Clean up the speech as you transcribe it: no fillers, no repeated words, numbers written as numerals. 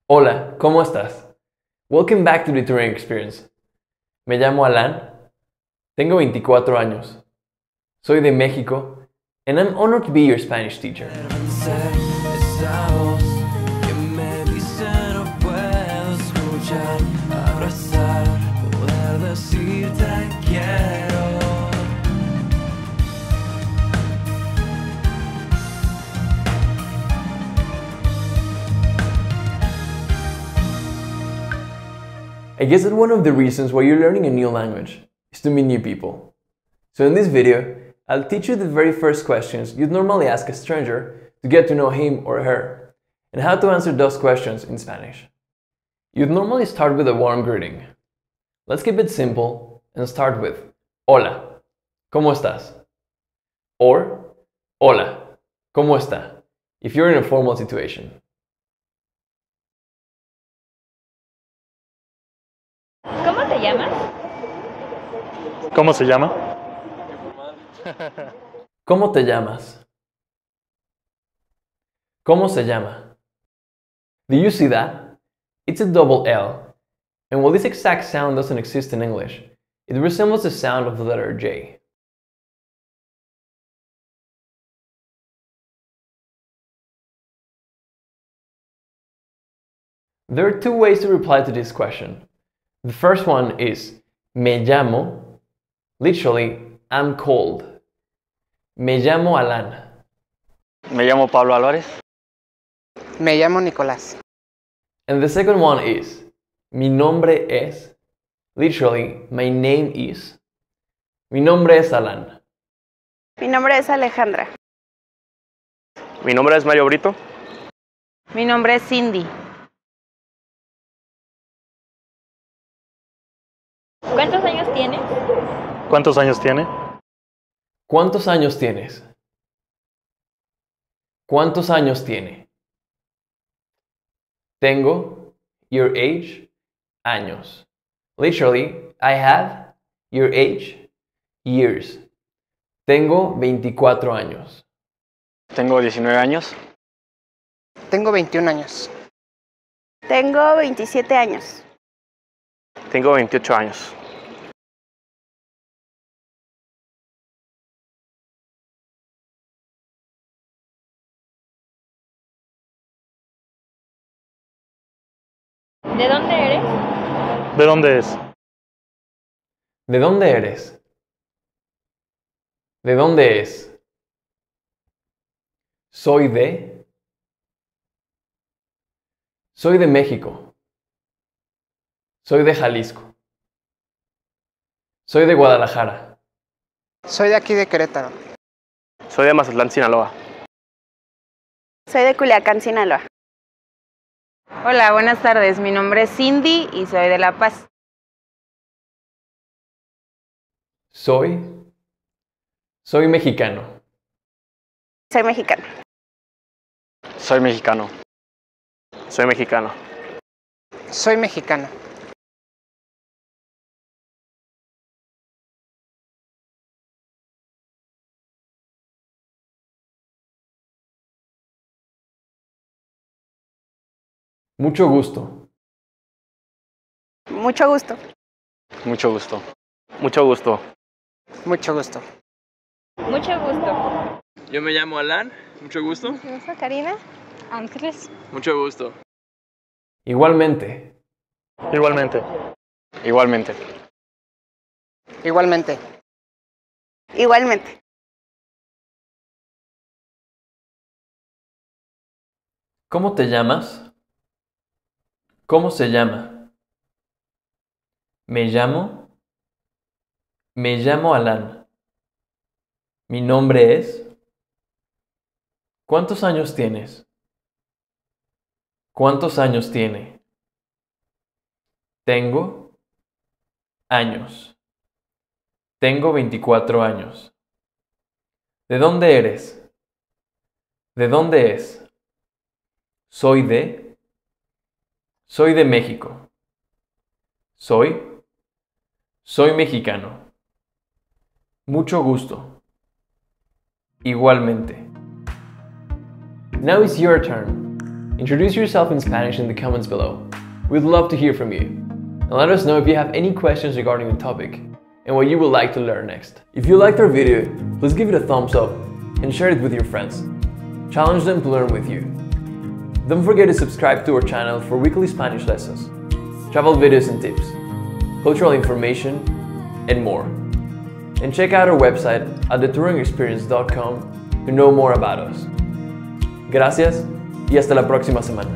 Hola, ¿cómo estás? Welcome back to the Turing Experience. Me llamo Alan, tengo 24 años, soy de México, and I'm honored to be your Spanish teacher. I guess that one of the reasons why you're learning a new language is to meet new people. So in this video, I'll teach you the very first questions you'd normally ask a stranger to get to know him or her, and how to answer those questions in Spanish. You'd normally start with a warm greeting. Let's keep it simple and start with Hola, ¿cómo estás? Or Hola, ¿cómo está? If you're in a formal situation. ¿Cómo te llamas? ¿Cómo se llama? ¿Cómo te llamas? ¿Cómo se llama? Do you see that? It's a double L, and while this exact sound doesn't exist in English, it resembles the sound of the letter J. There are two ways to reply to this question. The first one is me llamo, literally, I'm cold. Me llamo Alan. Me llamo Pablo Álvarez. Me llamo Nicolás. And the second one is mi nombre es, literally, my name is. Mi nombre es Alan. Mi nombre es Alejandra. Mi nombre es Mario Brito. Mi nombre es Cindy. ¿Cuántos años tienes? ¿Cuántos años tiene? ¿Cuántos años tienes? ¿Cuántos años tiene? Tengo, your age, años. Literally, I have, your age, years. Tengo 24 años. Tengo 19 años. Tengo 21 años. Tengo 27 años. Tengo 28 años. ¿De dónde eres? ¿De dónde es? ¿De dónde eres? ¿De dónde es? Soy de... Soy de México. Soy de Jalisco. Soy de Guadalajara. Soy de aquí de Querétaro. Soy de Mazatlán, Sinaloa. Soy de Culiacán, Sinaloa. Hola, buenas tardes. Mi nombre es Cindy y soy de La Paz. Soy mexicano. Soy mexicana. Soy mexicano. Soy mexicano. Soy mexicano. Mucho gusto. Mucho gusto. Mucho gusto. Mucho gusto. Mucho gusto. Mucho gusto. Yo me llamo Alan. Mucho gusto. Yo soy Karina. Ángeles. Mucho gusto. Igualmente. Igualmente. Igualmente. Igualmente. Igualmente. ¿Cómo te llamas? ¿Cómo se llama? Me llamo Alan. Mi nombre es... ¿Cuántos años tienes? ¿Cuántos años tiene? Tengo años. Tengo 24 años. ¿De dónde eres? ¿De dónde es? Soy de México. Soy mexicano. Mucho gusto. Igualmente. Now it's your turn. Introduce yourself in Spanish in the comments below. We'd love to hear from you. And let us know if you have any questions regarding the topic and what you would like to learn next. If you liked our video, please give it a thumbs up and share it with your friends. Challenge them to learn with you. Don't forget to subscribe to our channel for weekly Spanish lessons, travel videos and tips, cultural information, and more. And check out our website at thetouringexperience.com to know more about us. Gracias y hasta la próxima semana.